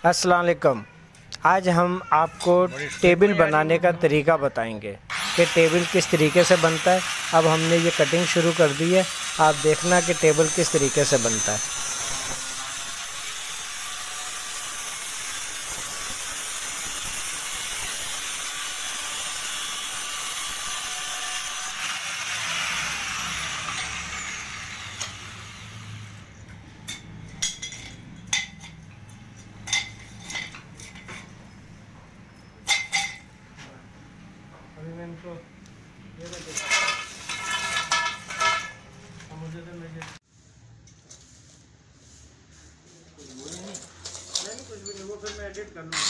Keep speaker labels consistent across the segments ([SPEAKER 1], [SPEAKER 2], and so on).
[SPEAKER 1] अस्सलाम वालेकुम। आज हम आपको टेबल बनाने का तरीका बताएंगे कि टेबल किस तरीके से बनता है। अब हमने ये कटिंग शुरू कर दी है, आप देखना कि टेबल किस तरीके से बनता है। अभी मैं इनको ये मुझे तो नहीं कुछ भी नहीं, वो फिर मैं एडिट कर लूँगा।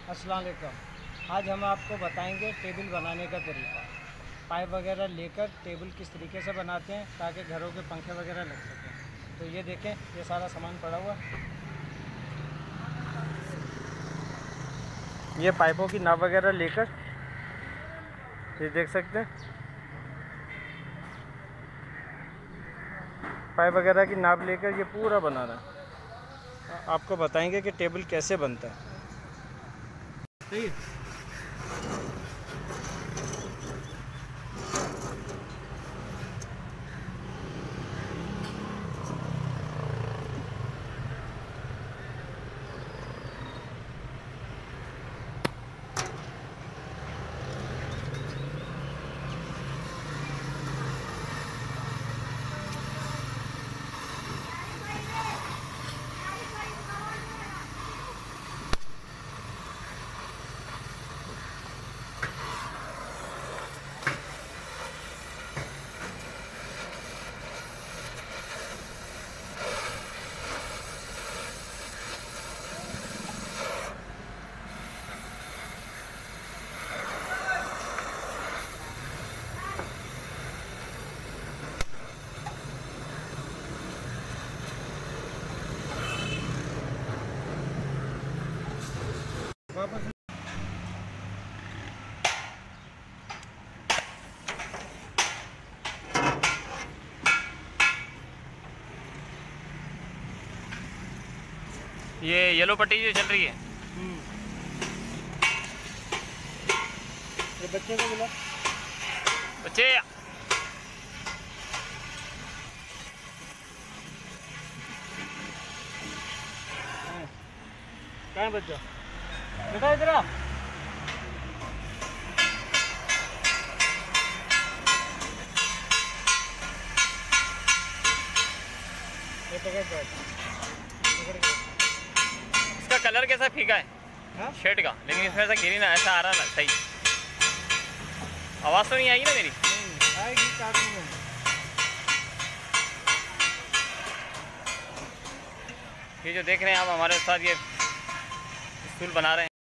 [SPEAKER 1] अस्सलाम वालेकुम। आज हम आपको बताएंगे टेबल बनाने का तरीका। पाइप वगैरह लेकर टेबल किस तरीके से बनाते हैं ताकि घरों के पंखे वगैरह लग सकें। तो ये देखें, ये सारा सामान पड़ा हुआ, ये पाइपों की नाप वगैरह लेकर ये देख सकते हैं। पाइप वगैरह की नाप लेकर ये पूरा बना रहा है। आपको बताएंगे कि टेबल कैसे बनता है। सही है। वापस
[SPEAKER 2] ये येलो पट्टी जो चल रही है,
[SPEAKER 1] ये बच्चे को बुला।
[SPEAKER 2] बच्चे
[SPEAKER 1] कहाँ है बच्चा? बेटा इधर आ। ये पकड़ बैठ, पकड़ के।
[SPEAKER 2] इसका कलर कैसा फीका है
[SPEAKER 1] हाँ?
[SPEAKER 2] शर्ट का, लेकिन इसमें ऐसा ग्रीन ऐसा आ रहा ना सही। आवाज़ तो नहीं आएगी ना मेरी?
[SPEAKER 1] आएगी काटूँ में।
[SPEAKER 2] ये जो देख रहे हैं आप हमारे साथ ये स्टूल बना रहे हैं।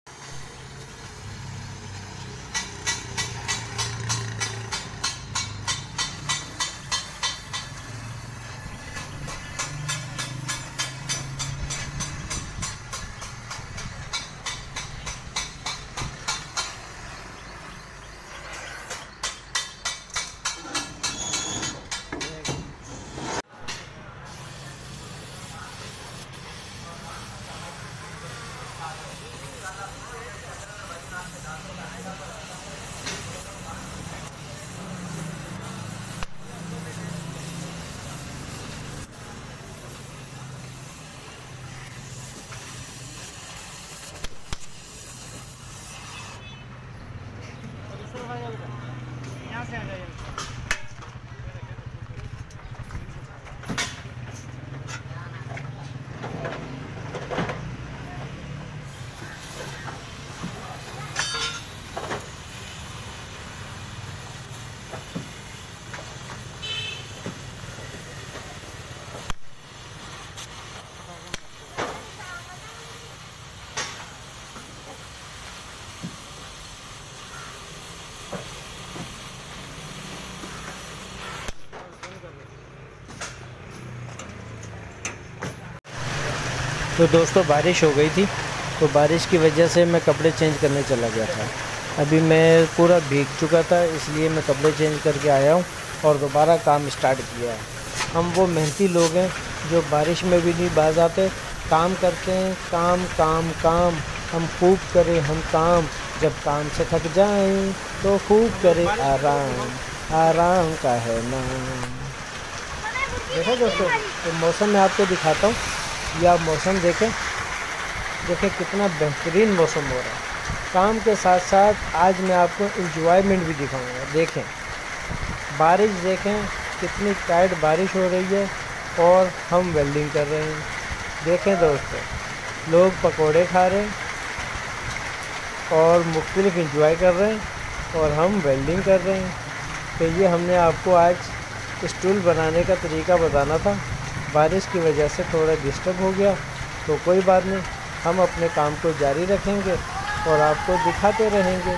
[SPEAKER 1] तो दोस्तों बारिश हो गई थी, तो बारिश की वजह से मैं कपड़े चेंज करने चला गया था। अभी मैं पूरा भीग चुका था, इसलिए मैं कपड़े चेंज करके आया हूँ और दोबारा काम स्टार्ट किया है। हम वो मेहनती लोग हैं जो बारिश में भी नहीं बाज आते, काम करते हैं, काम काम काम। हम खूब करें हम काम, जब काम से थक जाएं तो खूब करें आराम, आराम का है नाम। देखो दोस्तों, तो मौसम मैं आपको दिखाता हूँ, ये आप मौसम देखें कितना बेहतरीन मौसम हो रहा है। काम के साथ साथ आज मैं आपको एंजॉयमेंट भी दिखाऊंगा। देखें बारिश, देखें कितनी टाइट बारिश हो रही है और हम वेल्डिंग कर रहे हैं। देखें दोस्तों, लोग पकोड़े खा रहे हैं और मुख्तलिफ एंजॉय कर रहे हैं और हम वेल्डिंग कर रहे हैं। तो ये हमने आपको आज स्टूल बनाने का तरीका बताना था। बारिश की वजह से थोड़ा डिस्टर्ब हो गया, तो कोई बात नहीं, हम अपने काम को जारी रखेंगे और आपको दिखाते रहेंगे।